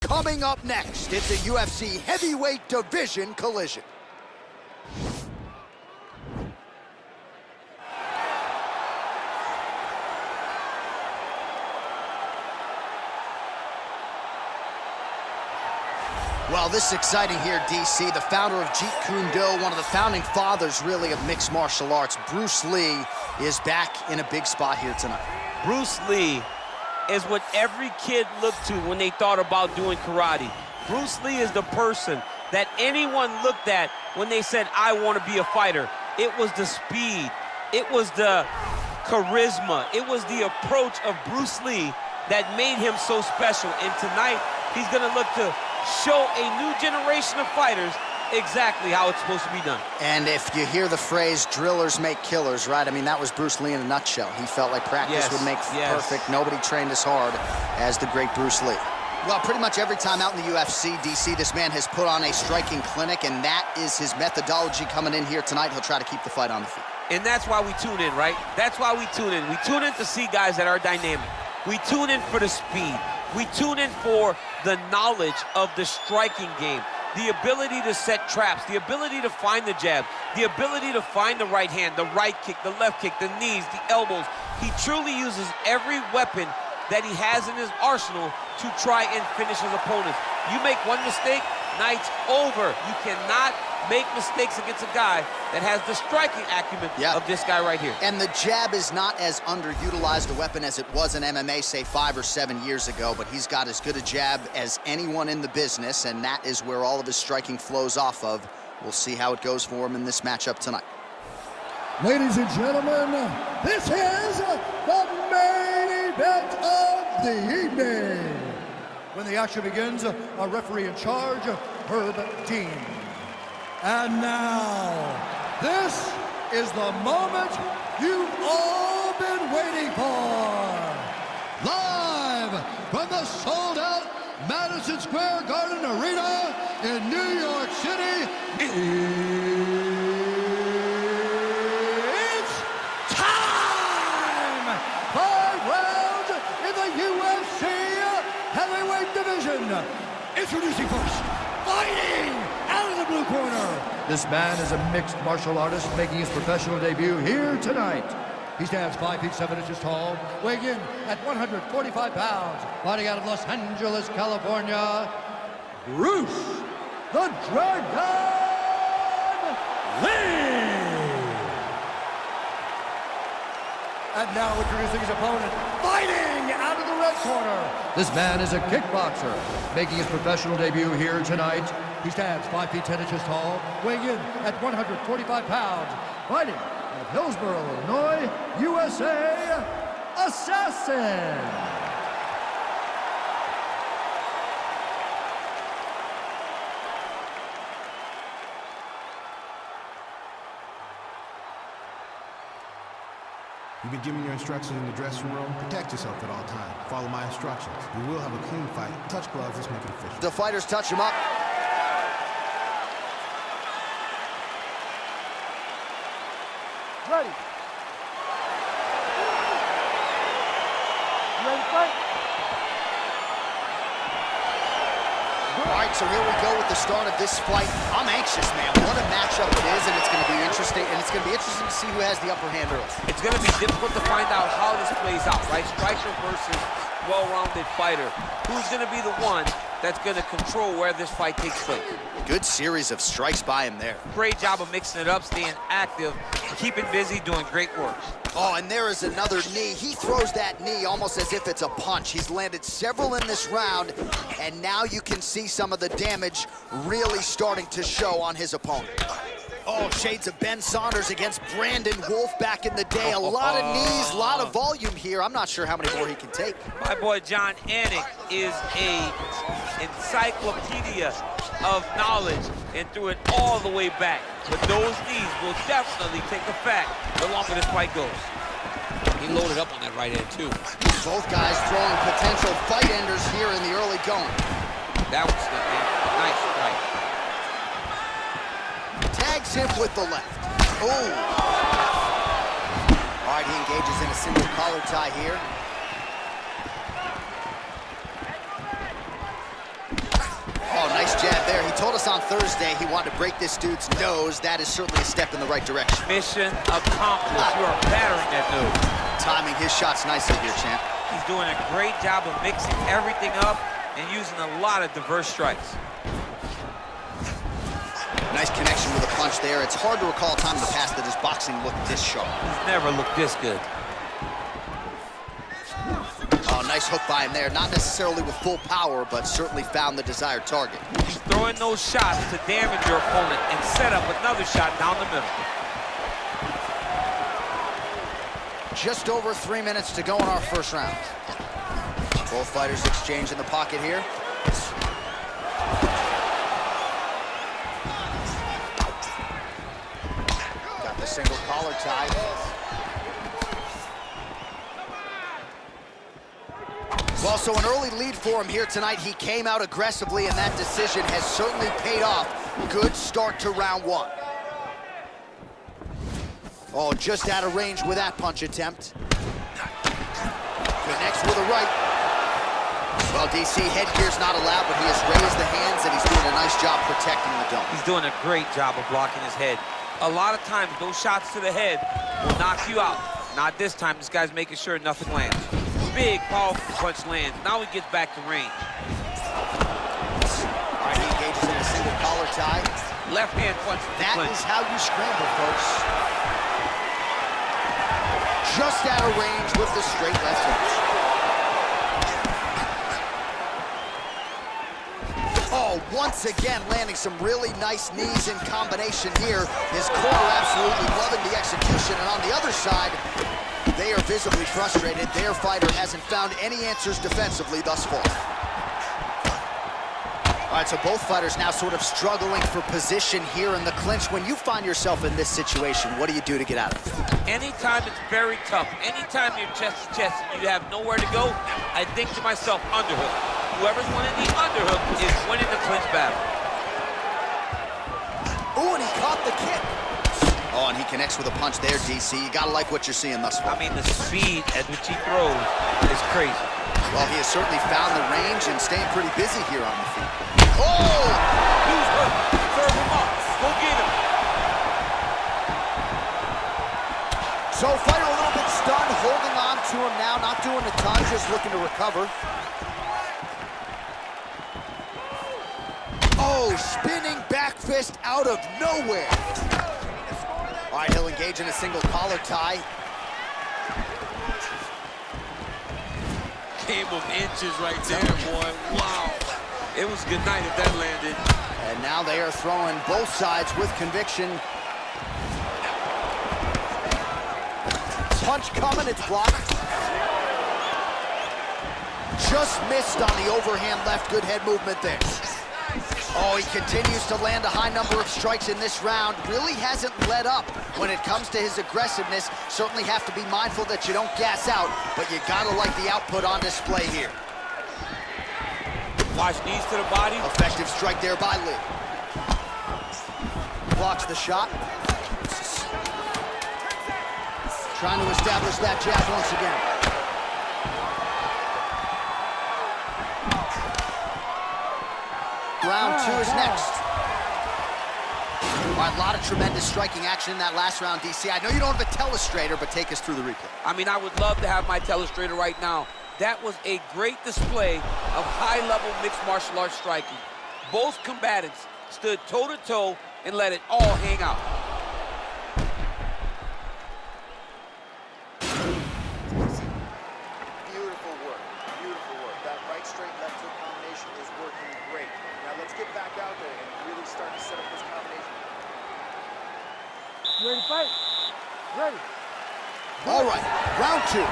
Coming up next, it's a UFC heavyweight division collision. Well, this is exciting here, DC. The founder of Jeet Kune Do, one of the founding fathers, really, of mixed martial arts, Bruce Lee, is back in a big spot here tonight. Bruce Lee is what every kid looked to when they thought about doing karate. Bruce Lee is the person that anyone looked at when they said, I want to be a fighter. It was the speed. It was the charisma. It was the approach of Bruce Lee that made him so special. And tonight, he's going to look to show a new generation of fighters exactly how it's supposed to be done. And if you hear the phrase, drillers make killers, right? I mean, that was Bruce Lee in a nutshell. He felt like practice would make perfect. Nobody trained as hard as the great Bruce Lee. Well, pretty much every time out in the UFC, DC, this man has put on a striking clinic, and that is his methodology coming in here tonight. He'll try to keep the fight on the feet. And that's why we tune in, right? That's why we tune in. We tune in to see guys that are dynamic. We tune in for the speed. We tune in for the knowledge of the striking game, the ability to set traps, the ability to find the jab, the ability to find the right hand, the right kick, the left kick, the knees, the elbows. He truly uses every weapon that he has in his arsenal to try and finish his opponents. You make one mistake, night's over. You cannot make mistakes against a guy that has the striking acumen of this guy right here. And the jab is not as underutilized a weapon as it was in MMA, say, 5 or 7 years ago, but he's got as good a jab as anyone in the business, and that is where all of his striking flows off of. We'll see how it goes for him in this matchup tonight. Ladies and gentlemen, this is the main event of the evening. When the action begins, our referee in charge, Herb Dean. And now, this is the moment you've all been waiting for. Live from the sold-out Madison Square Garden Arena in New York City, it's time! 5 rounds in the UFC heavyweight division. Introducing first, fighting out of the blue corner. This man is a mixed martial artist making his professional debut here tonight. He stands 5 feet 7 inches tall, weighing in at 145 pounds, fighting out of Los Angeles, California, Bruce the Dragon Lee. And now introducing his opponent, fighting out of the red corner. This man is a kickboxer, making his professional debut here tonight. He stands 5 feet 10 inches tall, weighing in at 145 pounds, fighting out of Hillsboro, Illinois, USA, Assassin. You've been given your instructions in the dressing room. Protect yourself at all times. Follow my instructions. We will have a clean fight. Touch gloves, let's make it official. The fighters touch him up. Ready. You ready to fight? All right, so here we go with the start of this fight. I'm anxious, man. What a matchup it is, and it's going to be interesting. And it's going to be interesting to see who has the upper hand early. It's going to be difficult to find out how this plays out, right? Striker versus well-rounded fighter. Who's going to be the one that's going to control where this fight takes place? Good series of strikes by him there. Great job of mixing it up, staying active, keeping busy, doing great work. Oh, and there is another knee. He throws that knee almost as if it's a punch. He's landed several in this round, and now you can see some of the damage really starting to show on his opponent. Oh, shades of Ben Saunders against Brandon Wolf back in the day. A lot of knees, a lot of volume here. I'm not sure how many more he can take. My boy John Anik is a encyclopedia of knowledge and threw it all the way back. But those knees will definitely take effect the longer this fight goes. He loaded up on that right hand, too. Both guys throwing potential fight enders here in the early going. That was the nice strike. Tags him with the left. Oh. All right, he engages in a single collar tie here. there. He told us on Thursday he wanted to break this dude's nose. That is certainly a step in the right direction. Mission accomplished. You are battering that nose. Timing his shots nicely here, champ. He's doing a great job of mixing everything up and using a lot of diverse strikes. Nice connection with a punch there. It's hard to recall a time in the past that his boxing looked this sharp. He's never looked this good. Oh, nice hook by him there. Not necessarily with full power, but certainly found the desired target. He's throwing those shots to damage your opponent and set up another shot down the middle. Just over 3 minutes to go in our first round. Both fighters exchange in the pocket here. Got the single collar tie. Well, so an early lead for him here tonight. He came out aggressively, and that decision has certainly paid off. Good start to round one. Oh, just out of range with that punch attempt. Connects with a right. Well, DC, headgear's not allowed, but he has raised the hands, and he's doing a nice job protecting the dome. He's doing a great job of blocking his head. A lot of times, those shots to the head will knock you out. Not this time. This guy's making sure nothing lands. Big, powerful punch lands. Now he gets back to range. All right, he engages in a single collar tie. Left hand punch. That is how you scramble, folks. Just out of range with the straight left hook. Oh, once again, landing some really nice knees in combination here. His corner absolutely loving the execution, and on the other side, they are visibly frustrated. Their fighter hasn't found any answers defensively thus far. All right, so both fighters now sort of struggling for position here in the clinch. When you find yourself in this situation, what do you do to get out of it? Anytime it's very tough, anytime you're chest to chest and you have nowhere to go, I think to myself, underhook. Whoever's winning the underhook is winning the clinch battle. Ooh, and he caught the kick. Oh, and he connects with a punch there, DC. You gotta like what you're seeing thus far. I mean, the speed at which he throws is crazy. Well, he has certainly found the range and staying pretty busy here on the feet. Oh! Who's hurt? Serve him up. Go get him. So fighter a little bit stunned, holding on to him now, not doing a ton, just looking to recover. Oh, spinning back fist out of nowhere. All right, he'll engage in a single collar tie. Game of inches right there, boy. Wow. It was good night if that landed. And now they are throwing both sides with conviction. Punch coming, it's blocked. Just missed on the overhand left. Good head movement there. Oh, he continues to land a high number of strikes in this round. Really hasn't let up when it comes to his aggressiveness. Certainly have to be mindful that you don't gas out, but you gotta like the output on display here. Watch knees to the body. Effective strike there by Lee. Blocks the shot. Trying to establish that jab once again. Round two is next. All right, a lot of tremendous striking action in that last round, DC. I know you don't have a telestrator, but take us through the replay. I mean, I would love to have my telestrator right now. That was a great display of high-level mixed martial arts striking. Both combatants stood toe-to-toe and let it all hang out. Beautiful work. Beautiful work. That right straight left hook combination is working great. Now let's get back out there and really start to set up this combination. You ready to fight? Ready. All right, round two.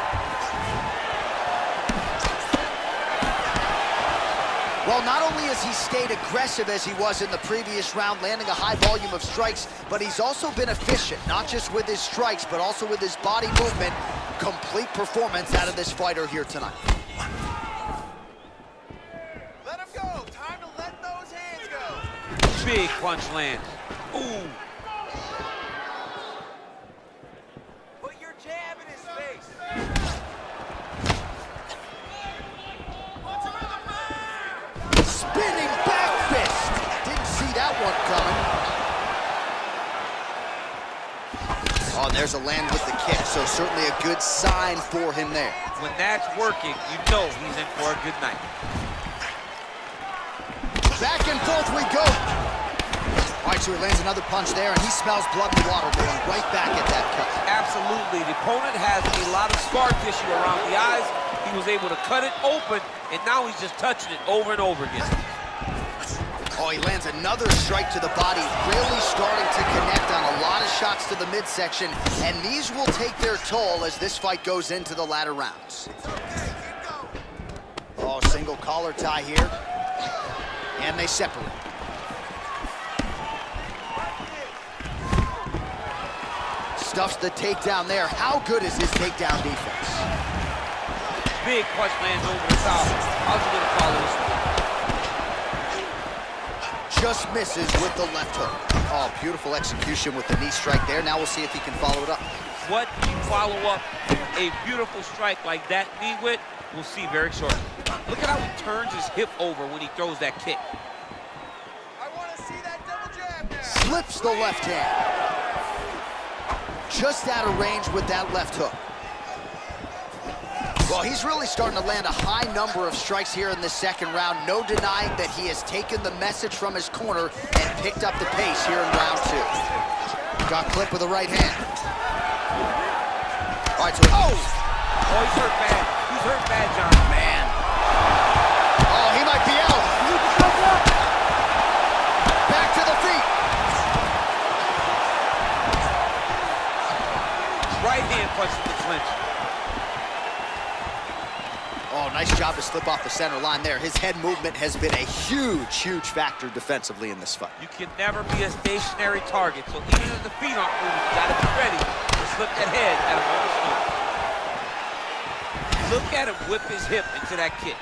Well, not only has he stayed aggressive as he was in the previous round, landing a high volume of strikes, but he's also been efficient, not just with his strikes, but also with his body movement. Complete performance out of this fighter here tonight. Let him go. Time to let those hands go. Big punch lands. Ooh. Put your jab in his face. Spinning back fist. And there's a land with the kick, so certainly a good sign for him there. When that's working, you know he's in for a good night. Back and forth we go. All right, so he lands another punch there, and he smells blood in the water, going right back at that cut. Absolutely. The opponent has a lot of scar tissue around the eyes. He was able to cut it open, and now he's just touching it over and over again. Oh, he lands another strike to the body, really starting to connect on a lot of shots to the midsection, and these will take their toll as this fight goes into the latter rounds. Oh, single collar tie here, and they separate. Stuffs the takedown there. How good is his takedown defense? Big punch lands over the top. How's he gonna follow this one? Just misses with the left hook. Oh, beautiful execution with the knee strike there. Now we'll see if he can follow it up. What you follow up a beautiful strike like that knee with, we'll see very shortly. Look at how he turns his hip over when he throws that kick. I want to see that double jab now. Slips the left hand. Just out of range with that left hook. Well, he's really starting to land a high number of strikes here in the second round. No denying that he has taken the message from his corner and picked up the pace here in round two. Got clipped with the right hand. All right, so Oh, he's hurt bad. He's hurt bad, John. man. Oh, he might be out. Back to the feet. Right hand punches the clinch. Oh, nice job to slip off the center line there. His head movement has been a huge, huge factor defensively in this fight. You can never be a stationary target, so even if the feet aren't moving, you gotta be ready to slip that head at a moment's notice. Look at him whip his hip into that kick.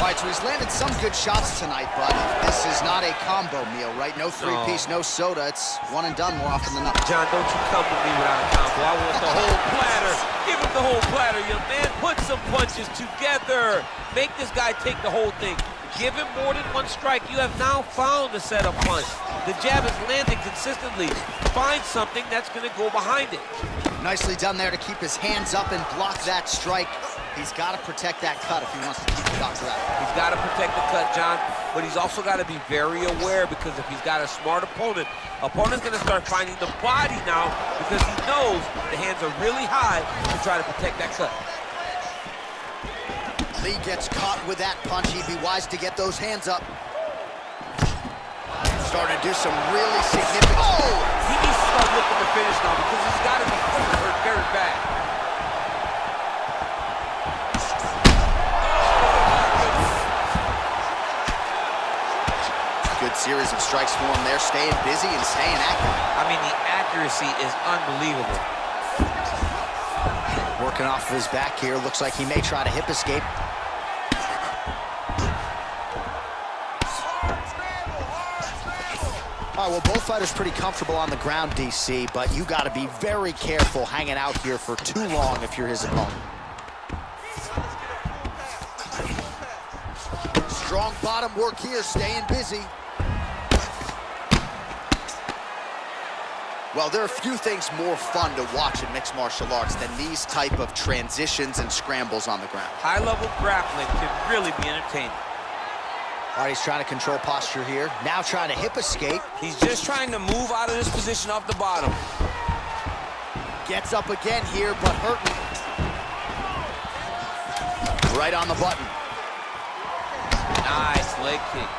All right, so he's landed some good shots tonight, but this is not a combo meal, right? No three-piece, no soda. It's one and done more often than not. John, don't you come to me without a combo. I want the whole platter. Give him the whole platter, young man. Put some punches together. Make this guy take the whole thing. Give him more than one strike. You have now found a setup punch. The jab is landing consistently. Find something that's going to go behind it. Nicely done there to keep his hands up and block that strike. He's got to protect that cut if he wants to keep the doctor out. He's got to protect the cut, John, but he's also got to be very aware, because if he's got a smart opponent's going to start finding the body now, because he knows the hands are really high to try to protect that cut. Lee gets caught with that punch. He'd be wise to get those hands up. Starting to do some really significant... Oh! He needs to start looking to finish now, because he's got to be hurt very bad. Good series of strikes for him there, staying busy and staying accurate. I mean, the accuracy is unbelievable. Working off of his back here. Looks like he may try to hip escape. All right, well, both fighters pretty comfortable on the ground, DC, but you got to be very careful hanging out here for too long if you're his opponent. Strong bottom work here, staying busy. Well, there are few things more fun to watch in mixed martial arts than these type of transitions and scrambles on the ground. High-level grappling can really be entertaining. All right, he's trying to control posture here. Now trying to hip escape. He's just trying to move out of this position off the bottom. Gets up again here, but hurting. Right on the button. Nice leg kick.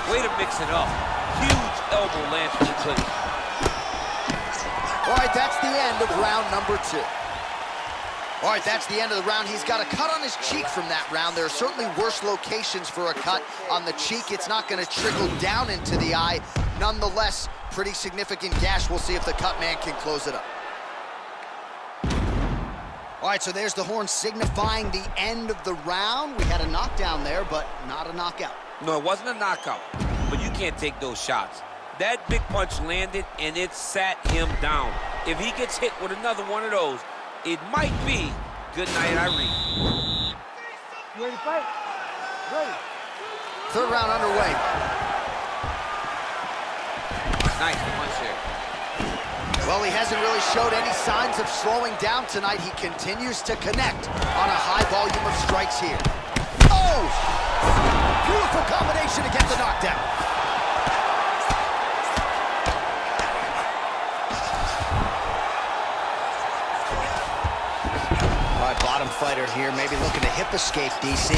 Way to mix it up. Huge elbow lands from the clinch. All right, that's the end of round number two. All right, that's the end of the round. He's got a cut on his cheek from that round. There are certainly worse locations for a cut on the cheek. It's not going to trickle down into the eye. Nonetheless, pretty significant gash. We'll see if the cut man can close it up. All right, so there's the horn signifying the end of the round. We had a knockdown there, but not a knockout. No, it wasn't a knockout, but you can't take those shots. That big punch landed, and it sat him down. If he gets hit with another one of those, it might be good night, Irene. You ready to fight? Ready. Third round underway. Nice punch here. Well, he hasn't really showed any signs of slowing down tonight. He continues to connect on a high volume of strikes here. Oh! Beautiful combination to get the knockdown. All right, bottom fighter here, maybe looking to hip escape, DC.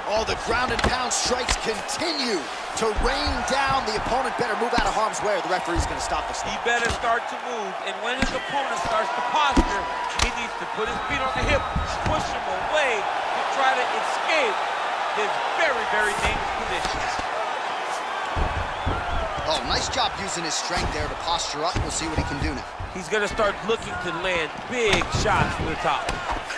Oh, the ground and pound strikes continue to rain down. The opponent better move out of harm's way or the referee's going to stop the slap. He better start to move, and when his opponent starts to posture, he needs to put his feet on the hip, push him away to try to escape this very, very dangerous position. Oh, nice job using his strength there to posture up. We'll see what he can do now. He's going to start looking to land big shots to the top.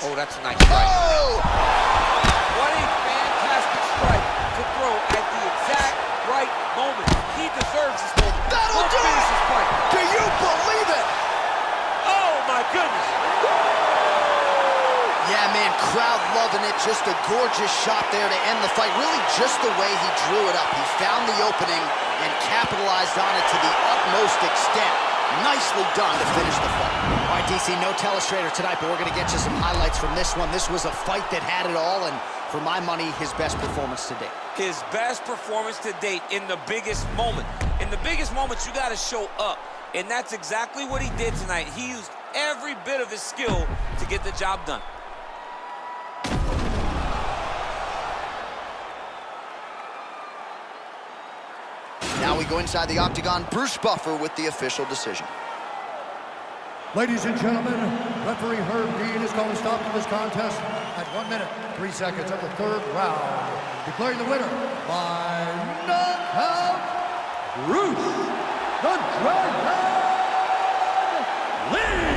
Oh, that's a nice strike. Oh! What a fantastic strike to throw at the exact right moment. He deserves this moment. That'll do finish it! this fight. Do you believe it? Oh, my goodness. Yeah, man, crowd loving it. Just a gorgeous shot there to end the fight. Really just the way he drew it up. He found the opening and capitalized on it to the utmost extent. Nicely done to finish the fight. All right, DC, no telestrator tonight, but we're going to get you some highlights from this one. This was a fight that had it all, and for my money, his best performance to date. His best performance to date in the biggest moment. In the biggest moments, you got to show up, and that's exactly what he did tonight. He used every bit of his skill to get the job done. Now we go inside the octagon. Bruce Buffer with the official decision. Ladies and gentlemen, referee Herb Dean is going to stop this contest at 1 minute, 3 seconds of the third round, declaring the winner by knockout, Bruce the Dragon Lee.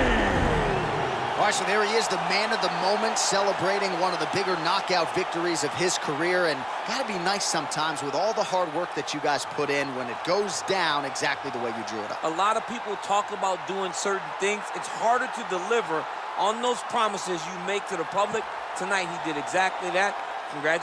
All right, so there he is, the man of the moment, celebrating one of the bigger knockout victories of his career. And gotta be nice sometimes with all the hard work that you guys put in when it goes down exactly the way you drew it up. A lot of people talk about doing certain things. It's harder to deliver on those promises you make to the public. Tonight, he did exactly that. Congratulations.